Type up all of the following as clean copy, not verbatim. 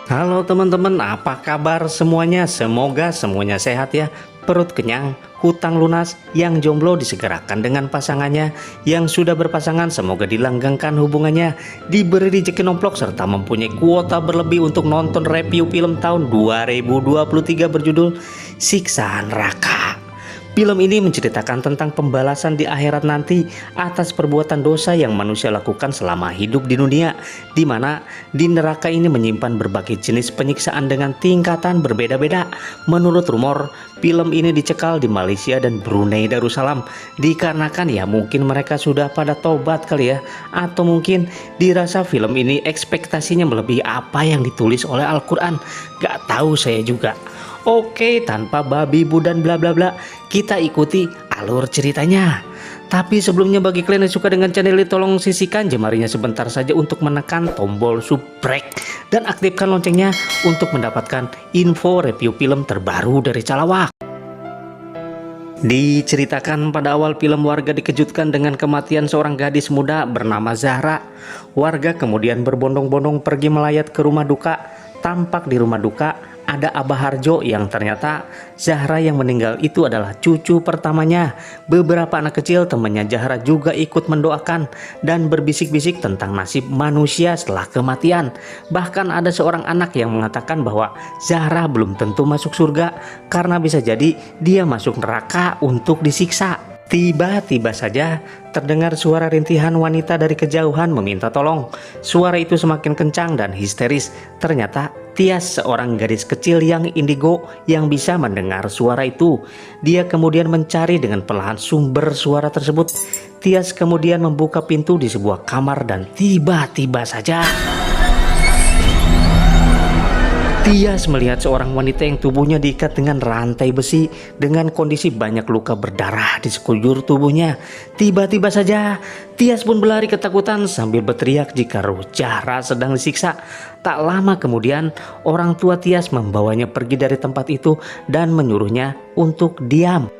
Halo teman-teman, apa kabar semuanya? Semoga semuanya sehat ya. Perut kenyang, hutang lunas, yang jomblo disegerakan dengan pasangannya, yang sudah berpasangan semoga dilanggengkan hubungannya, diberi rezeki nomplok serta mempunyai kuota berlebih untuk nonton review film tahun 2023 berjudul Siksa Neraka. Film ini menceritakan tentang pembalasan di akhirat nanti atas perbuatan dosa yang manusia lakukan selama hidup di dunia, di mana di neraka ini menyimpan berbagai jenis penyiksaan dengan tingkatan berbeda-beda. Menurut rumor, film ini dicekal di Malaysia dan Brunei Darussalam dikarenakan ya mungkin mereka sudah pada tobat kali ya, atau mungkin dirasa film ini ekspektasinya melebihi apa yang ditulis oleh Al-Quran. Gak tahu saya juga. Oke, tanpa babi bu dan bla bla bla, kita ikuti alur ceritanya. Tapi sebelumnya bagi kalian yang suka dengan channel ini, tolong sisihkan jemarinya sebentar saja untuk menekan tombol subscribe dan aktifkan loncengnya untuk mendapatkan info review film terbaru dari Calawak. Diceritakan pada awal film, warga dikejutkan dengan kematian seorang gadis muda bernama Zahra. Warga kemudian berbondong-bondong pergi melayat ke rumah duka. Tampak di rumah duka ada Abah Harjo yang ternyata Zahra yang meninggal itu adalah cucu pertamanya. Beberapa anak kecil temannya Zahra juga ikut mendoakan dan berbisik-bisik tentang nasib manusia setelah kematian. Bahkan ada seorang anak yang mengatakan bahwa Zahra belum tentu masuk surga karena bisa jadi dia masuk neraka untuk disiksa. Tiba-tiba saja terdengar suara rintihan wanita dari kejauhan meminta tolong. Suara itu semakin kencang dan histeris. Ternyata Tias, seorang gadis kecil yang indigo yang bisa mendengar suara itu. Dia kemudian mencari dengan perlahan sumber suara tersebut. Tias kemudian membuka pintu di sebuah kamar dan tiba-tiba saja Tias melihat seorang wanita yang tubuhnya diikat dengan rantai besi dengan kondisi banyak luka berdarah di sekujur tubuhnya. Tiba-tiba saja Tias pun berlari ketakutan sambil berteriak jika roh Zahra sedang disiksa. Tak lama kemudian orang tua Tias membawanya pergi dari tempat itu dan menyuruhnya untuk diam.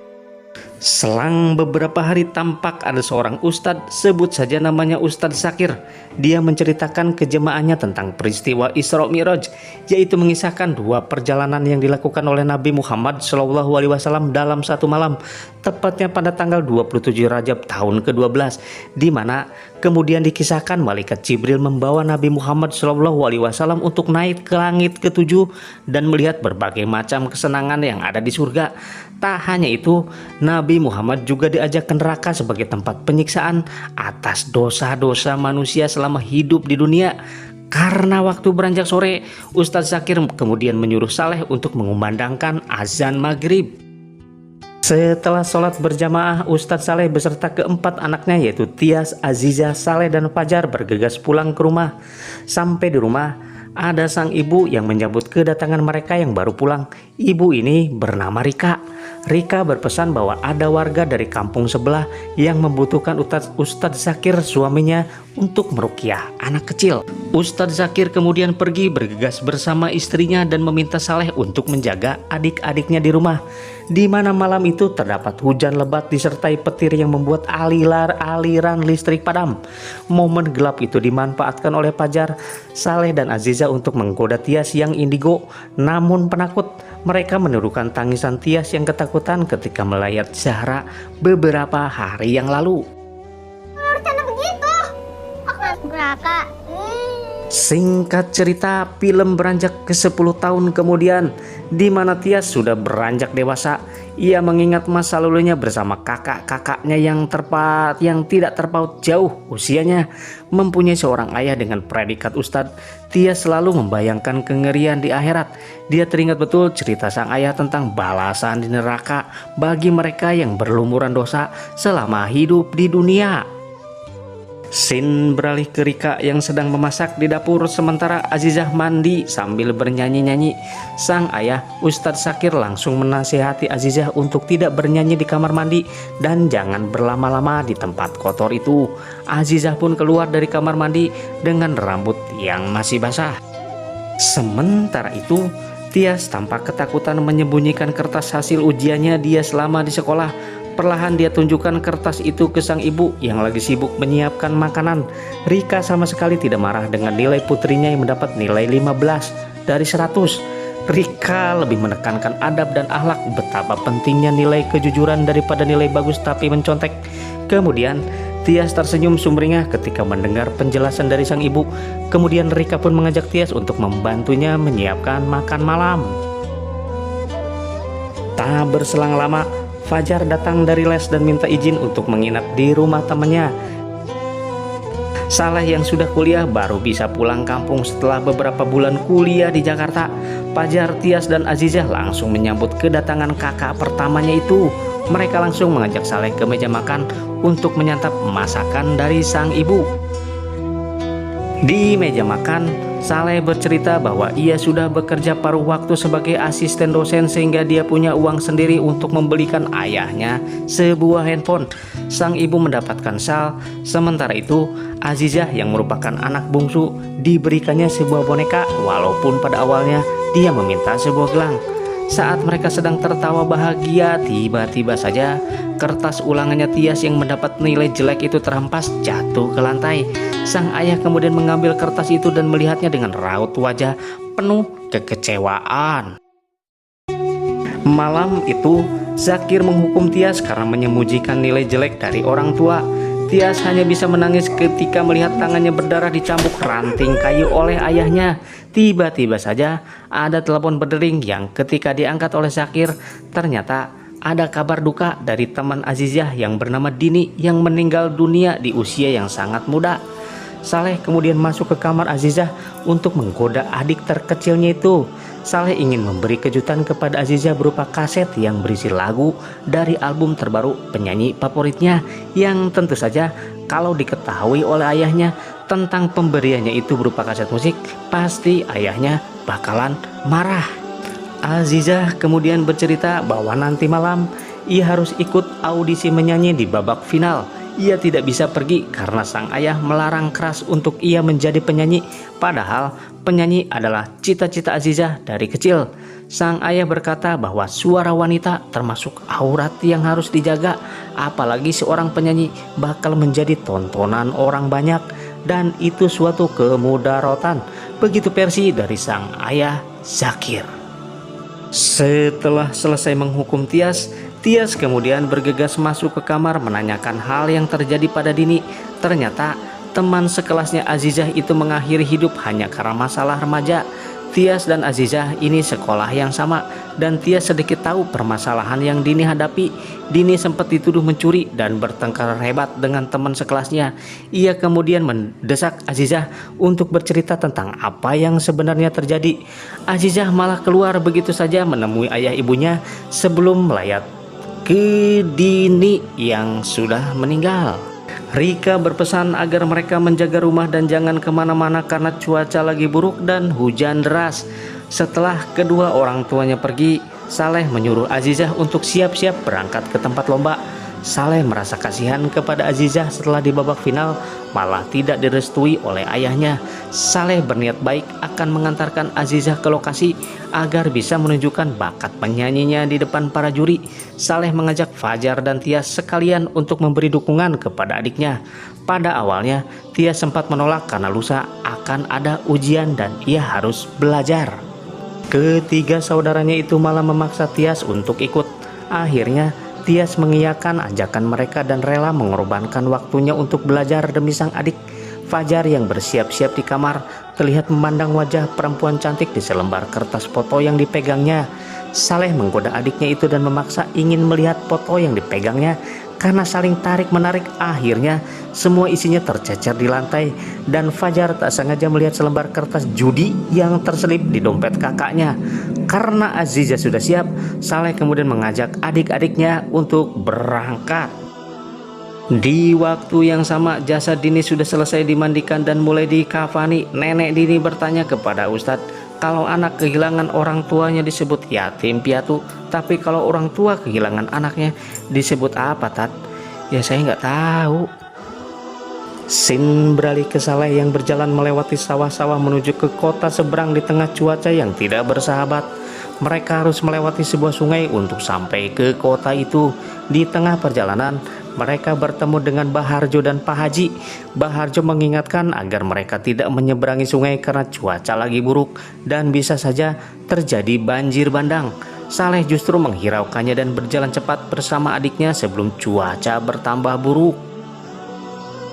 Selang beberapa hari tampak ada seorang ustadz, sebut saja namanya Ustadz Zakir. Dia menceritakan ke jemaahnya tentang peristiwa Isra Mi'raj, yaitu mengisahkan dua perjalanan yang dilakukan oleh Nabi Muhammad SAW dalam satu malam, tepatnya pada tanggal 27 Rajab tahun ke-12, di mana kemudian dikisahkan malaikat Jibril membawa Nabi Muhammad SAW untuk naik ke langit ke-7 dan melihat berbagai macam kesenangan yang ada di surga. Tak hanya itu, Nabi Muhammad juga diajak ke neraka sebagai tempat penyiksaan atas dosa-dosa manusia selama hidup di dunia. Karena waktu beranjak sore, Ustadz Zakir kemudian menyuruh Saleh untuk mengumandangkan azan maghrib. Setelah sholat berjamaah, Ustadz Saleh beserta keempat anaknya yaitu Tias, Aziza, Saleh, dan Fajar bergegas pulang ke rumah. Sampai di rumah, ada sang ibu yang menyambut kedatangan mereka yang baru pulang. Ibu ini bernama Rika. Rika berpesan bahwa ada warga dari kampung sebelah yang membutuhkan Ustadz Zakir suaminya untuk meruqyah anak kecil. Ustadz Zakir kemudian pergi bergegas bersama istrinya dan meminta Saleh untuk menjaga adik-adiknya di rumah. Di mana malam itu terdapat hujan lebat disertai petir yang membuat aliran listrik padam. Momen gelap itu dimanfaatkan oleh Fajar, Saleh, dan Aziza untuk menggoda Tias yang indigo. Namun penakut, mereka menirukan tangisan Tias yang ketakutan ketika melayat Zahra beberapa hari yang lalu. Rencana begitu, aku masuk neraka. Singkat cerita, film beranjak ke 10 tahun kemudian, di mana Tias sudah beranjak dewasa. Ia mengingat masa lalunya bersama kakak-kakaknya yang tidak terpaut jauh usianya. Mempunyai seorang ayah dengan predikat ustadz, Tias selalu membayangkan kengerian di akhirat. Dia teringat betul cerita sang ayah tentang balasan di neraka bagi mereka yang berlumuran dosa selama hidup di dunia. Scene beralih ke Rika yang sedang memasak di dapur sementara Azizah mandi sambil bernyanyi-nyanyi. Sang ayah Ustadz Zakir langsung menasihati Azizah untuk tidak bernyanyi di kamar mandi dan jangan berlama-lama di tempat kotor itu. Azizah pun keluar dari kamar mandi dengan rambut yang masih basah. Sementara itu, Tias tampak ketakutan menyembunyikan kertas hasil ujiannya dia selama di sekolah. Perlahan dia tunjukkan kertas itu ke sang ibu yang lagi sibuk menyiapkan makanan. Rika sama sekali tidak marah dengan nilai putrinya yang mendapat nilai 15. dari 100. Rika lebih menekankan adab dan akhlak, betapa pentingnya nilai kejujuran daripada nilai bagus tapi mencontek. Kemudian Tias tersenyum sumringah ketika mendengar penjelasan dari sang ibu. Kemudian Rika pun mengajak Tias untuk membantunya menyiapkan makan malam. Tak berselang lama, Fajar datang dari les dan minta izin untuk menginap di rumah temannya. Saleh yang sudah kuliah baru bisa pulang kampung setelah beberapa bulan kuliah di Jakarta. Fajar, Tias, dan Azizah langsung menyambut kedatangan kakak pertamanya itu. Mereka langsung mengajak Saleh ke meja makan untuk menyantap masakan dari sang ibu. Di meja makan, Saleh bercerita bahwa ia sudah bekerja paruh waktu sebagai asisten dosen sehingga dia punya uang sendiri untuk membelikan ayahnya sebuah handphone. Sang ibu mendapatkan shawl, sementara itu Azizah yang merupakan anak bungsu diberikannya sebuah boneka walaupun pada awalnya dia meminta sebuah gelang. Saat mereka sedang tertawa bahagia, tiba-tiba saja kertas ulangannya Tias yang mendapat nilai jelek itu terhempas jatuh ke lantai. Sang ayah kemudian mengambil kertas itu dan melihatnya dengan raut wajah penuh kekecewaan. Malam itu, Zakir menghukum Tias karena menyembunyikan nilai jelek dari orang tua. Tias hanya bisa menangis ketika melihat tangannya berdarah dicambuk ranting kayu oleh ayahnya. Tiba-tiba saja ada telepon berdering yang ketika diangkat oleh Zakir, ternyata ada kabar duka dari teman Azizah yang bernama Dini yang meninggal dunia di usia yang sangat muda. Saleh kemudian masuk ke kamar Azizah untuk menggoda adik terkecilnya itu. Saleh ingin memberi kejutan kepada Azizah berupa kaset yang berisi lagu dari album terbaru penyanyi favoritnya, yang tentu saja kalau diketahui oleh ayahnya tentang pemberiannya itu berupa kaset musik, pasti ayahnya bakalan marah. Azizah kemudian bercerita bahwa nanti malam ia harus ikut audisi menyanyi di babak final. Ia tidak bisa pergi karena sang ayah melarang keras untuk ia menjadi penyanyi, padahal penyanyi adalah cita-cita Azizah dari kecil. Sang ayah berkata bahwa suara wanita termasuk aurat yang harus dijaga, apalagi seorang penyanyi bakal menjadi tontonan orang banyak, dan itu suatu kemudaratan. Begitu versi dari sang ayah Zakir. Setelah selesai menghukum Tias, Tias kemudian bergegas masuk ke kamar menanyakan hal yang terjadi pada Dini. Ternyata teman sekelasnya Azizah itu mengakhiri hidup hanya karena masalah remaja. Tias dan Azizah ini sekolah yang sama, dan Tias sedikit tahu permasalahan yang Dini hadapi. Dini sempat dituduh mencuri dan bertengkar hebat dengan teman sekelasnya. Ia kemudian mendesak Azizah untuk bercerita tentang apa yang sebenarnya terjadi. Azizah malah keluar begitu saja menemui ayah ibunya sebelum melayat ke Dini yang sudah meninggal. Rika berpesan agar mereka menjaga rumah dan jangan kemana-mana karena cuaca lagi buruk dan hujan deras. Setelah kedua orang tuanya pergi, Saleh menyuruh Azizah untuk siap-siap berangkat ke tempat lomba. Saleh merasa kasihan kepada Azizah setelah di babak final malah tidak direstui oleh ayahnya. Saleh berniat baik akan mengantarkan Azizah ke lokasi agar bisa menunjukkan bakat penyanyinya di depan para juri. Saleh mengajak Fajar dan Tias sekalian untuk memberi dukungan kepada adiknya. Pada awalnya Tias sempat menolak karena lusa akan ada ujian dan ia harus belajar. Ketiga saudaranya itu malah memaksa Tias untuk ikut. Akhirnya Tias mengiyakan ajakan mereka dan rela mengorbankan waktunya untuk belajar demi sang adik. Fajar yang bersiap-siap di kamar terlihat memandang wajah perempuan cantik di selembar kertas foto yang dipegangnya. Saleh menggoda adiknya itu dan memaksa ingin melihat foto yang dipegangnya. Karena saling tarik-menarik, akhirnya semua isinya tercecer di lantai dan Fajar tak sengaja melihat selembar kertas judi yang terselip di dompet kakaknya. Karena Azizah sudah siap, Saleh kemudian mengajak adik-adiknya untuk berangkat. Di waktu yang sama, jasad Dini sudah selesai dimandikan dan mulai dikafani. Nenek Dini bertanya kepada Ustadz, kalau anak kehilangan orang tuanya disebut yatim piatu, tapi kalau orang tua kehilangan anaknya disebut apa, Tat? Ya saya nggak tahu. Sin beralih ke Saleh yang berjalan melewati sawah-sawah menuju ke kota seberang di tengah cuaca yang tidak bersahabat. Mereka harus melewati sebuah sungai untuk sampai ke kota itu. Di tengah perjalanan, mereka bertemu dengan Baharjo dan Pak Haji. Baharjo mengingatkan agar mereka tidak menyeberangi sungai karena cuaca lagi buruk dan bisa saja terjadi banjir bandang. Saleh justru menghiraukannya dan berjalan cepat bersama adiknya sebelum cuaca bertambah buruk.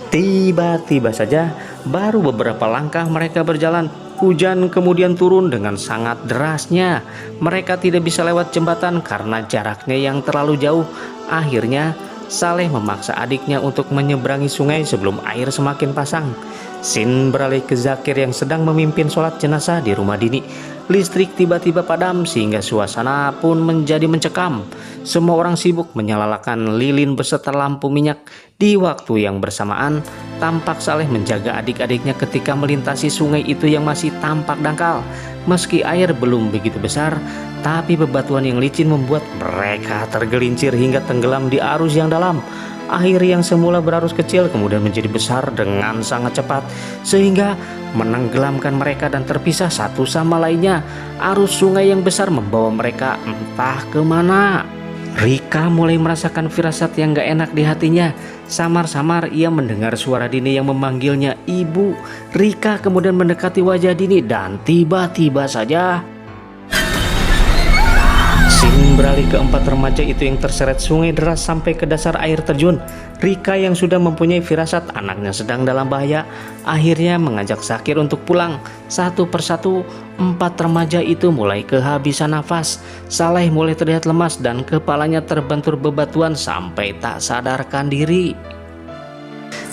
Tiba-tiba saja, baru beberapa langkah mereka berjalan, hujan kemudian turun dengan sangat derasnya. Mereka tidak bisa lewat jembatan karena jaraknya yang terlalu jauh. Akhirnya Saleh memaksa adiknya untuk menyeberangi sungai sebelum air semakin pasang. Sin beralih ke Zakir yang sedang memimpin sholat jenazah di rumah Dini. Listrik tiba-tiba padam sehingga suasana pun menjadi mencekam. Semua orang sibuk menyalakan lilin beserta lampu minyak. Di waktu yang bersamaan, tampak Saleh menjaga adik-adiknya ketika melintasi sungai itu yang masih tampak dangkal. Meski air belum begitu besar, tapi bebatuan yang licin membuat mereka tergelincir hingga tenggelam di arus yang dalam. Air yang semula berarus kecil kemudian menjadi besar dengan sangat cepat sehingga menenggelamkan mereka dan terpisah satu sama lainnya. Arus sungai yang besar membawa mereka entah kemana. Rika mulai merasakan firasat yang gak enak di hatinya. Samar-samar ia mendengar suara Dini yang memanggilnya ibu. Rika kemudian mendekati wajah Dini dan tiba-tiba saja Sin beralih ke 4 remaja itu yang terseret sungai deras sampai ke dasar air terjun. Rika yang sudah mempunyai firasat anaknya sedang dalam bahaya, akhirnya mengajak Zakir untuk pulang. Satu persatu 4 remaja itu mulai kehabisan nafas. Saleh mulai terlihat lemas dan kepalanya terbentur bebatuan sampai tak sadarkan diri.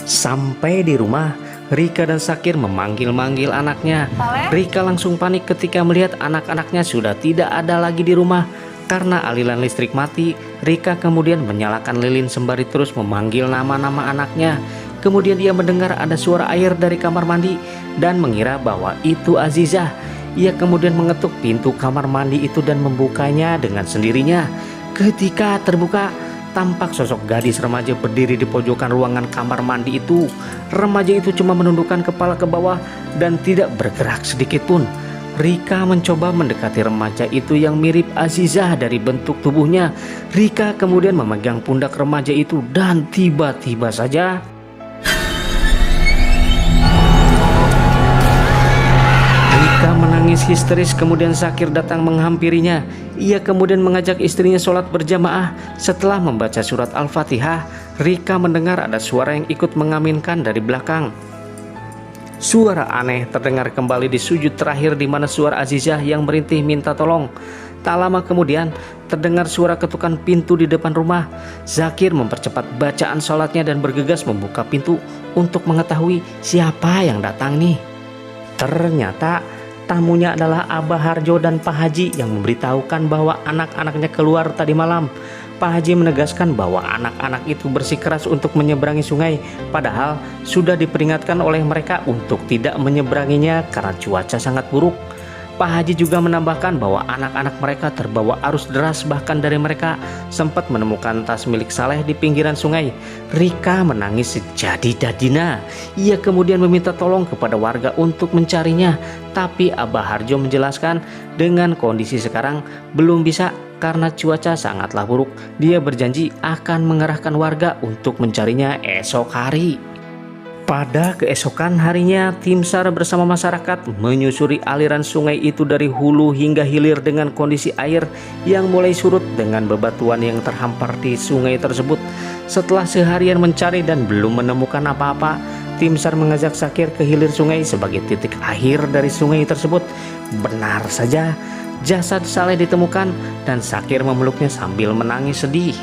Sampai di rumah, Rika dan Zakir memanggil-manggil anaknya. Rika langsung panik ketika melihat anak-anaknya sudah tidak ada lagi di rumah. Karena aliran listrik mati, Rika kemudian menyalakan lilin sembari terus memanggil nama-nama anaknya. Kemudian ia mendengar ada suara air dari kamar mandi dan mengira bahwa itu Azizah. Ia kemudian mengetuk pintu kamar mandi itu dan membukanya dengan sendirinya. Ketika terbuka, tampak sosok gadis remaja berdiri di pojokan ruangan kamar mandi itu. Remaja itu cuma menundukkan kepala ke bawah dan tidak bergerak sedikit pun. Rika mencoba mendekati remaja itu yang mirip Azizah dari bentuk tubuhnya. Rika kemudian memegang pundak remaja itu dan tiba-tiba saja Rika menangis histeris. Kemudian Zakir datang menghampirinya. Ia kemudian mengajak istrinya sholat berjamaah. Setelah membaca surat Al-Fatihah, Rika mendengar ada suara yang ikut mengaminkan dari belakang. Suara aneh terdengar kembali di sujud terakhir di mana suara Azizah yang merintih minta tolong. Tak lama kemudian terdengar suara ketukan pintu di depan rumah. Zakir mempercepat bacaan sholatnya dan bergegas membuka pintu untuk mengetahui siapa yang datang nih. Ternyata tamunya adalah Abah Harjo dan Pak Haji yang memberitahukan bahwa anak-anaknya keluar tadi malam. Pak Haji menegaskan bahwa anak-anak itu bersikeras untuk menyeberangi sungai, padahal sudah diperingatkan oleh mereka untuk tidak menyeberanginya karena cuaca sangat buruk. Pak Haji juga menambahkan bahwa anak-anak mereka terbawa arus deras, bahkan dari mereka sempat menemukan tas milik Saleh di pinggiran sungai. Rika menangis sejadi-jadinya. Ia kemudian meminta tolong kepada warga untuk mencarinya, tapi Abah Harjo menjelaskan dengan kondisi sekarang belum bisa karena cuaca sangatlah buruk. Dia berjanji akan mengerahkan warga untuk mencarinya esok hari. Pada keesokan harinya, tim SAR bersama masyarakat menyusuri aliran sungai itu dari hulu hingga hilir dengan kondisi air yang mulai surut dengan bebatuan yang terhampar di sungai tersebut. Setelah seharian mencari dan belum menemukan apa-apa, tim SAR mengajak Zakir ke hilir sungai sebagai titik akhir dari sungai tersebut. Benar saja, jasad Saleh ditemukan dan Zakir memeluknya sambil menangis sedih.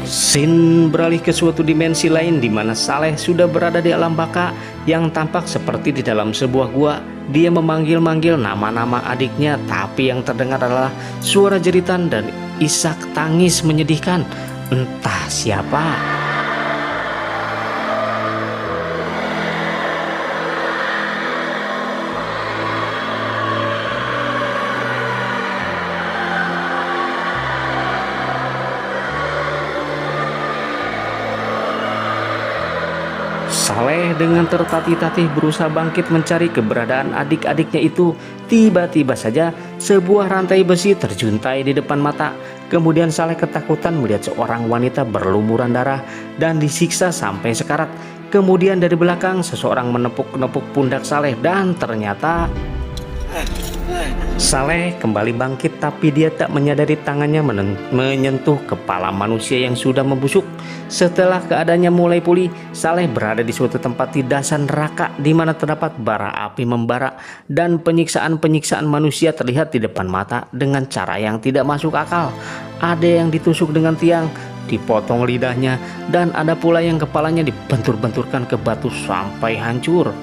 Sin beralih ke suatu dimensi lain di mana Saleh sudah berada di alam baka yang tampak seperti di dalam sebuah gua. Dia memanggil-manggil nama-nama adiknya, tapi yang terdengar adalah suara jeritan dan isak tangis menyedihkan. Entah siapa. Saleh dengan tertatih-tatih berusaha bangkit mencari keberadaan adik-adiknya itu. Tiba-tiba saja sebuah rantai besi terjuntai di depan mata. Kemudian Saleh ketakutan melihat seorang wanita berlumuran darah dan disiksa sampai sekarat. Kemudian dari belakang seseorang menepuk-nepuk pundak Saleh dan ternyata Saleh kembali bangkit, tapi dia tak menyadari tangannya menyentuh kepala manusia yang sudah membusuk. Setelah keadaannya mulai pulih, Saleh berada di suatu tempat di dasar neraka di mana terdapat bara api membara dan penyiksaan-penyiksaan manusia terlihat di depan mata dengan cara yang tidak masuk akal. Ada yang ditusuk dengan tiang, dipotong lidahnya, dan ada pula yang kepalanya dibentur-benturkan ke batu sampai hancur.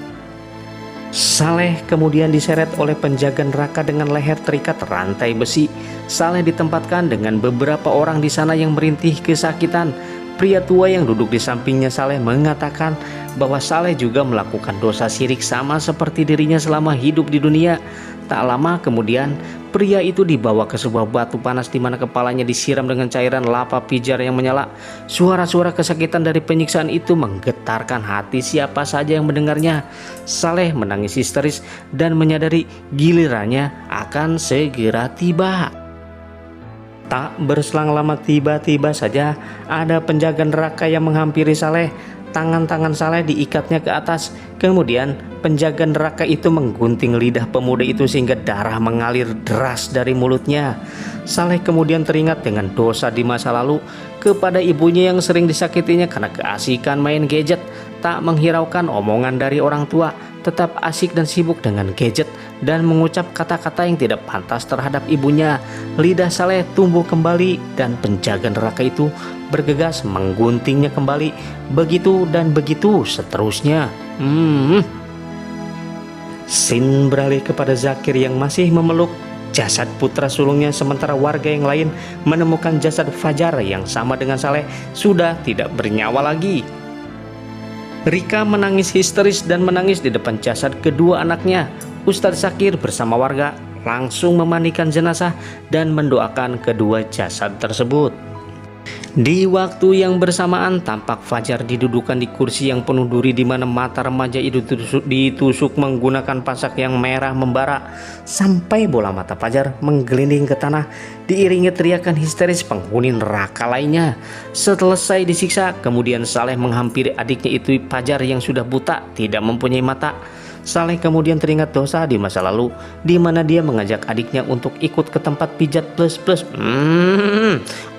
Saleh kemudian diseret oleh penjaga neraka dengan leher terikat rantai besi. Saleh ditempatkan dengan beberapa orang di sana yang merintih kesakitan. Pria tua yang duduk di sampingnya Saleh mengatakan bahwa Saleh juga melakukan dosa syirik sama seperti dirinya selama hidup di dunia. Tak lama kemudian pria itu dibawa ke sebuah batu panas di mana kepalanya disiram dengan cairan lava pijar yang menyala. Suara-suara kesakitan dari penyiksaan itu menggetarkan hati siapa saja yang mendengarnya. Saleh menangis histeris dan menyadari gilirannya akan segera tiba. Tak berselang lama tiba-tiba saja ada penjaga neraka yang menghampiri Saleh. Tangan-tangan Saleh diikatnya ke atas. Kemudian penjaga neraka itu menggunting lidah pemuda itu sehingga darah mengalir deras dari mulutnya. Saleh kemudian teringat dengan dosa di masa lalu kepada ibunya yang sering disakitinya karena keasikan main gadget. Tak menghiraukan omongan dari orang tua, tetap asik dan sibuk dengan gadget dan mengucap kata-kata yang tidak pantas terhadap ibunya. Lidah Saleh tumbuh kembali dan penjaga neraka itu bergegas mengguntingnya kembali. Begitu dan begitu seterusnya. Sin beralih kepada Zakir yang masih memeluk jasad putra sulungnya, sementara warga yang lain menemukan jasad Fajar yang sama dengan Saleh sudah tidak bernyawa lagi. Rika menangis histeris dan menangis di depan jasad kedua anaknya. Ustadz Zakir bersama warga langsung memandikan jenazah dan mendoakan kedua jasad tersebut. Di waktu yang bersamaan tampak Fajar didudukan di kursi yang penuh duri di mana mata remaja itu ditusuk menggunakan pasak yang merah membara sampai bola mata Fajar menggelinding ke tanah diiringi teriakan histeris penghuni neraka lainnya. Selesai disiksa, kemudian Saleh menghampiri adiknya itu Fajar yang sudah buta tidak mempunyai mata. Saleh kemudian teringat dosa di masa lalu di mana dia mengajak adiknya untuk ikut ke tempat pijat plus-plus.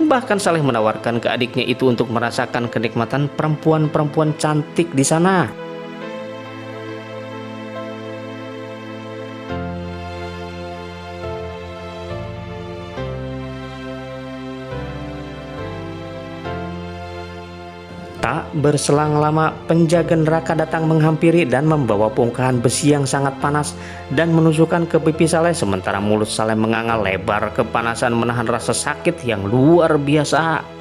Bahkan Saleh menawarkan ke adiknya itu untuk merasakan kenikmatan perempuan-perempuan cantik di sana. Tak berselang lama, penjaga neraka datang menghampiri dan membawa bongkahan besi yang sangat panas dan menusukkan ke pipi Saleh, sementara mulut Saleh menganga lebar kepanasan menahan rasa sakit yang luar biasa.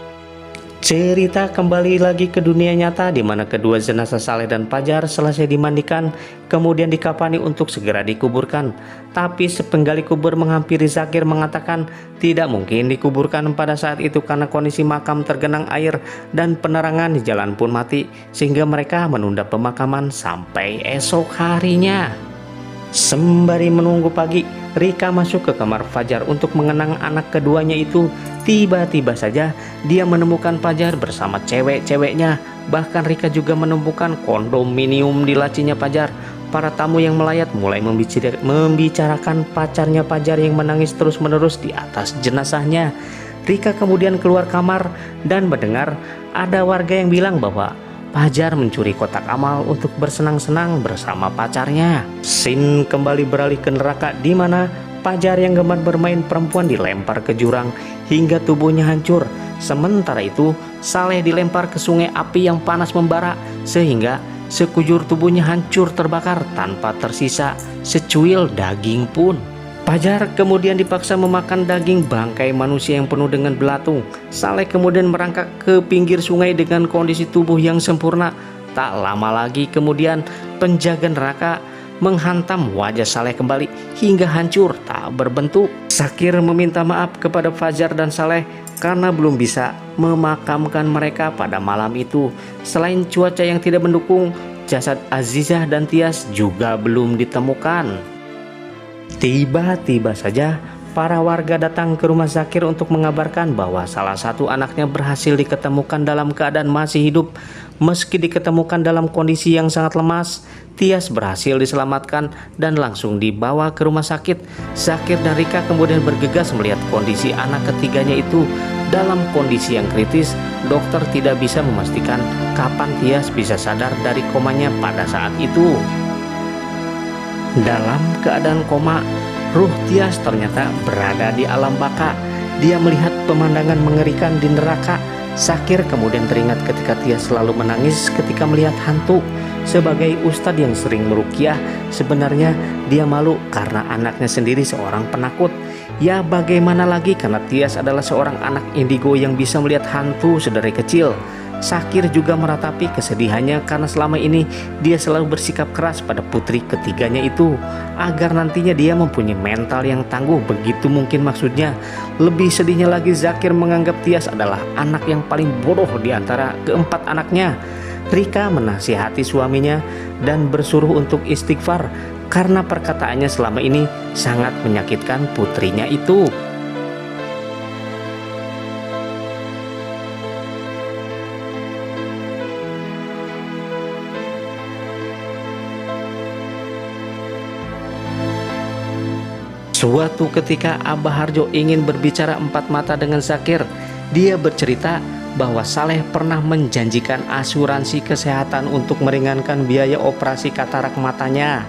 Cerita kembali lagi ke dunia nyata di mana kedua jenazah Saleh dan Fajar selesai dimandikan, kemudian dikafani untuk segera dikuburkan. Tapi sepenggali kubur menghampiri Zakir mengatakan tidak mungkin dikuburkan pada saat itu karena kondisi makam tergenang air dan penerangan di jalan pun mati, sehingga mereka menunda pemakaman sampai esok harinya. Sembari menunggu pagi, Rika masuk ke kamar Fajar untuk mengenang anak keduanya itu. Tiba-tiba saja dia menemukan Fajar bersama cewek-ceweknya. Bahkan Rika juga menemukan kondominium di lacinya Fajar. Para tamu yang melayat mulai membicarakan pacarnya Fajar yang menangis terus-menerus di atas jenazahnya. Rika kemudian keluar kamar dan mendengar ada warga yang bilang bahwa Fajar mencuri kotak amal untuk bersenang-senang bersama pacarnya. Sin kembali beralih ke neraka di mana Fajar yang gemar bermain perempuan dilempar ke jurang hingga tubuhnya hancur. Sementara itu Saleh dilempar ke sungai api yang panas membara sehingga sekujur tubuhnya hancur terbakar tanpa tersisa secuil daging pun. Fajar kemudian dipaksa memakan daging bangkai manusia yang penuh dengan belatung. Saleh kemudian merangkak ke pinggir sungai dengan kondisi tubuh yang sempurna. Tak lama lagi kemudian penjaga neraka menghantam wajah Saleh kembali hingga hancur tak berbentuk. Zakir meminta maaf kepada Fajar dan Saleh karena belum bisa memakamkan mereka pada malam itu. Selain cuaca yang tidak mendukung, jasad Azizah dan Tias juga belum ditemukan. Tiba-tiba saja para warga datang ke rumah Zakir untuk mengabarkan bahwa salah satu anaknya berhasil diketemukan dalam keadaan masih hidup. Meski diketemukan dalam kondisi yang sangat lemas, Tias berhasil diselamatkan dan langsung dibawa ke rumah sakit. Zakir dan Rika kemudian bergegas melihat kondisi anak ketiganya itu dalam kondisi yang kritis. Dokter tidak bisa memastikan kapan Tias bisa sadar dari komanya pada saat itu. Dalam keadaan koma, ruh Tias ternyata berada di alam baka. Dia melihat pemandangan mengerikan di neraka. Zakir kemudian teringat ketika Tias selalu menangis ketika melihat hantu. Sebagai ustadz yang sering meruqyah, sebenarnya dia malu karena anaknya sendiri seorang penakut. Ya bagaimana lagi, karena Tias adalah seorang anak indigo yang bisa melihat hantu sedari kecil. Zakir juga meratapi kesedihannya karena selama ini dia selalu bersikap keras pada putri ketiganya itu, agar nantinya dia mempunyai mental yang tangguh, begitu mungkin maksudnya. Lebih sedihnya lagi, Zakir menganggap Tias adalah anak yang paling bodoh di antara keempat anaknya. Rika menasihati suaminya dan bersuruh untuk istighfar karena perkataannya selama ini sangat menyakitkan putrinya itu. Suatu ketika Abah Harjo ingin berbicara empat mata dengan Zakir. Dia bercerita bahwa Saleh pernah menjanjikan asuransi kesehatan untuk meringankan biaya operasi katarak matanya.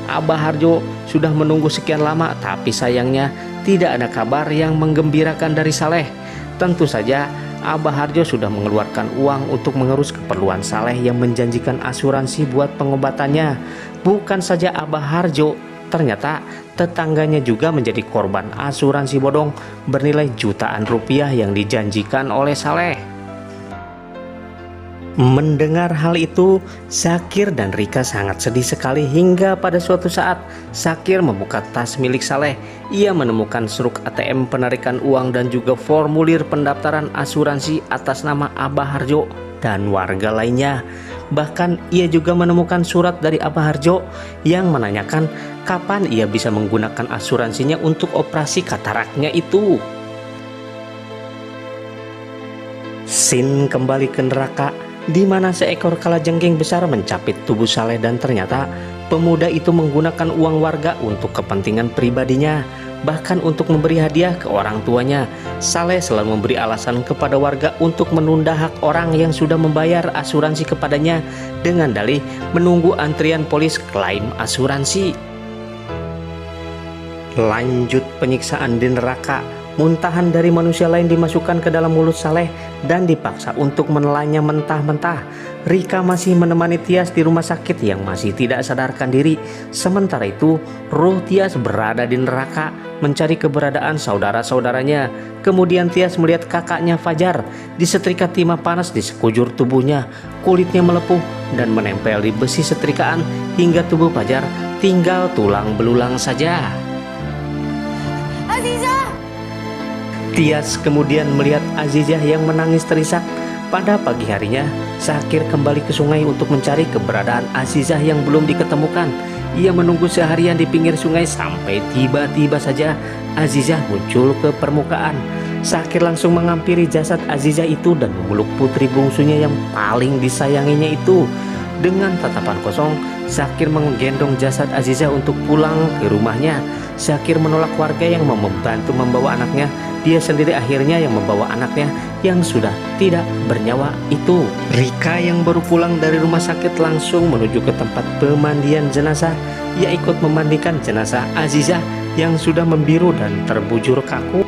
Abah Harjo sudah menunggu sekian lama, tapi sayangnya tidak ada kabar yang menggembirakan dari Saleh. Tentu saja Abah Harjo sudah mengeluarkan uang untuk mengurus keperluan Saleh yang menjanjikan asuransi buat pengobatannya. Bukan saja Abah Harjo, ternyata tetangganya juga menjadi korban asuransi bodong bernilai jutaan rupiah yang dijanjikan oleh Saleh. Mendengar hal itu, Zakir dan Rika sangat sedih sekali hingga pada suatu saat Zakir membuka tas milik Saleh. Ia menemukan seruk ATM penarikan uang dan juga formulir pendaftaran asuransi atas nama Abah Harjo dan warga lainnya. Bahkan ia juga menemukan surat dari Abah Harjo yang menanyakan kapan ia bisa menggunakan asuransinya untuk operasi kataraknya itu. Sin kembali ke neraka, di mana seekor kalajengking besar mencapit tubuh Saleh dan ternyata pemuda itu menggunakan uang warga untuk kepentingan pribadinya, bahkan untuk memberi hadiah ke orang tuanya. Saleh selalu memberi alasan kepada warga untuk menunda hak orang yang sudah membayar asuransi kepadanya dengan dalih menunggu antrian polis klaim asuransi. Lanjut penyiksaan di neraka. Muntahan dari manusia lain dimasukkan ke dalam mulut Saleh dan dipaksa untuk menelannya mentah-mentah. Rika masih menemani Tias di rumah sakit yang masih tidak sadarkan diri. Sementara itu, roh Tias berada di neraka mencari keberadaan saudara-saudaranya. Kemudian Tias melihat kakaknya Fajar disetrika timah panas di sekujur tubuhnya. Kulitnya melepuh dan menempel di besi setrikaan hingga tubuh Fajar tinggal tulang belulang saja. Azizah! Tias kemudian melihat Azizah yang menangis terisak. Pada pagi harinya, Zakir kembali ke sungai untuk mencari keberadaan Azizah yang belum diketemukan. Ia menunggu seharian di pinggir sungai sampai tiba-tiba saja Azizah muncul ke permukaan. Zakir langsung menghampiri jasad Azizah itu dan memeluk putri bungsunya yang paling disayanginya itu. Dengan tatapan kosong, Zakir menggendong jasad Azizah untuk pulang ke rumahnya. Zakir menolak warga yang mau membantu membawa anaknya. Dia sendiri akhirnya yang membawa anaknya yang sudah tidak bernyawa itu. Rika yang baru pulang dari rumah sakit langsung menuju ke tempat pemandian jenazah. Ia ikut memandikan jenazah Azizah yang sudah membiru dan terbujur kaku.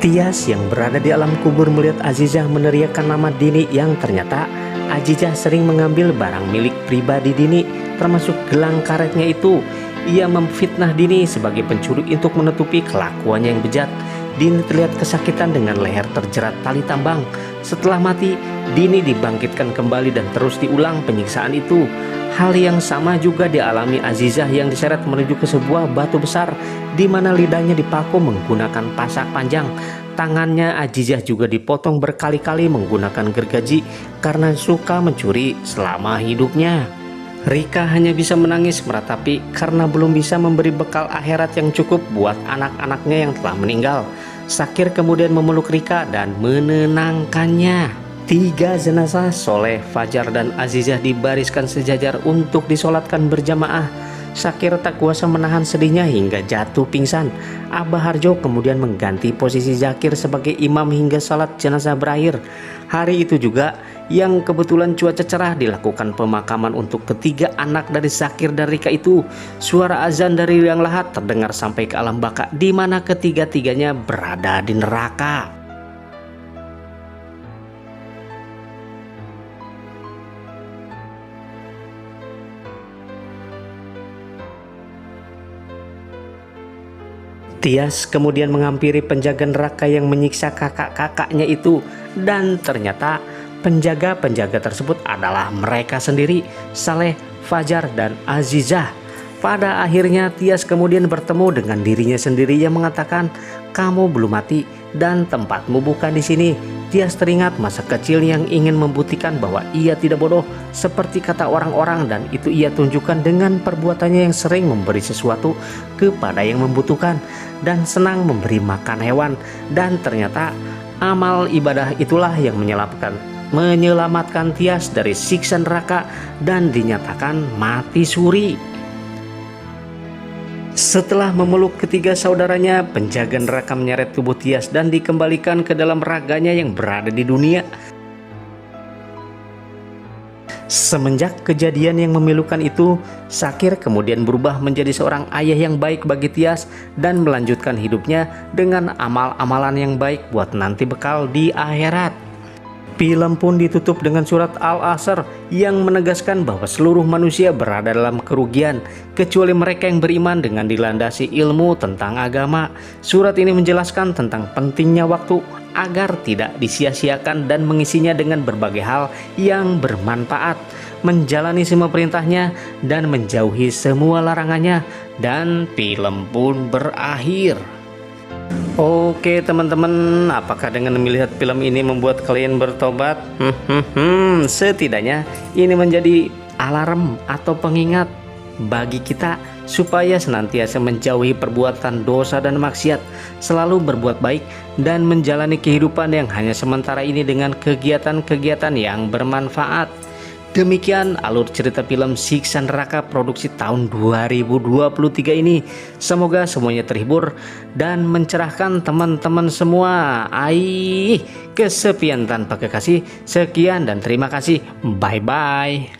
Tias yang berada di alam kubur melihat Azizah meneriakkan nama Dini yang ternyata Azizah sering mengambil barang milik pribadi Dini, termasuk gelang karetnya itu. Ia memfitnah Dini sebagai pencuri untuk menutupi kelakuannya yang bejat. Dini terlihat kesakitan dengan leher terjerat tali tambang. Setelah mati, Dini dibangkitkan kembali dan terus diulang penyiksaan itu. Hal yang sama juga dialami Azizah yang diseret menuju ke sebuah batu besar di mana lidahnya dipaku menggunakan pasak panjang. Tangannya Azizah juga dipotong berkali-kali menggunakan gergaji karena suka mencuri selama hidupnya. Rika hanya bisa menangis meratapi karena belum bisa memberi bekal akhirat yang cukup buat anak-anaknya yang telah meninggal. Sakir kemudian memeluk Rika dan menenangkannya. 3 jenazah Soleh, Fajar, dan Azizah dibariskan sejajar untuk disolatkan berjamaah. Sakir tak kuasa menahan sedihnya hingga jatuh pingsan. Abah Harjo kemudian mengganti posisi Zakir sebagai imam hingga salat jenazah berakhir. Hari itu juga yang kebetulan cuaca cerah dilakukan pemakaman untuk ketiga anak dari Zakir dan Rika itu. Suara azan dari liang lahat terdengar sampai ke alam baka di mana ketiga-tiganya berada di neraka. Tias kemudian menghampiri penjaga neraka yang menyiksa kakak-kakaknya itu, dan ternyata penjaga-penjaga tersebut adalah mereka sendiri, Saleh, Fajar, dan Azizah. Pada akhirnya Tias kemudian bertemu dengan dirinya sendiri yang mengatakan, "Kamu belum mati dan tempatmu bukan di sini." Tias teringat masa kecil yang ingin membuktikan bahwa ia tidak bodoh seperti kata orang-orang, dan itu ia tunjukkan dengan perbuatannya yang sering memberi sesuatu kepada yang membutuhkan dan senang memberi makan hewan. Dan ternyata amal ibadah itulah yang menyelamatkan Tias dari siksa neraka dan dinyatakan mati suri. Setelah memeluk ketiga saudaranya, penjaga neraka menyeret tubuh Tias dan dikembalikan ke dalam raganya yang berada di dunia. Semenjak kejadian yang memilukan itu, Sakir kemudian berubah menjadi seorang ayah yang baik bagi Tias dan melanjutkan hidupnya dengan amal-amalan yang baik buat nanti bekal di akhirat. Film pun ditutup dengan surat Al-Asr yang menegaskan bahwa seluruh manusia berada dalam kerugian kecuali mereka yang beriman dengan dilandasi ilmu tentang agama. Surat ini menjelaskan tentang pentingnya waktu agar tidak disia-siakan dan mengisinya dengan berbagai hal yang bermanfaat, menjalani semua perintahnya dan menjauhi semua larangannya, dan film pun berakhir. Oke teman-teman, apakah dengan melihat film ini membuat kalian bertobat? Setidaknya ini menjadi alarm atau pengingat bagi kita supaya senantiasa menjauhi perbuatan dosa dan maksiat, selalu berbuat baik dan menjalani kehidupan yang hanya sementara ini dengan kegiatan-kegiatan yang bermanfaat. Demikian alur cerita film Siksa Neraka produksi tahun 2023 ini. Semoga semuanya terhibur dan mencerahkan teman-teman semua. Kesepian tanpa kekasih. Sekian dan terima kasih. Bye-bye.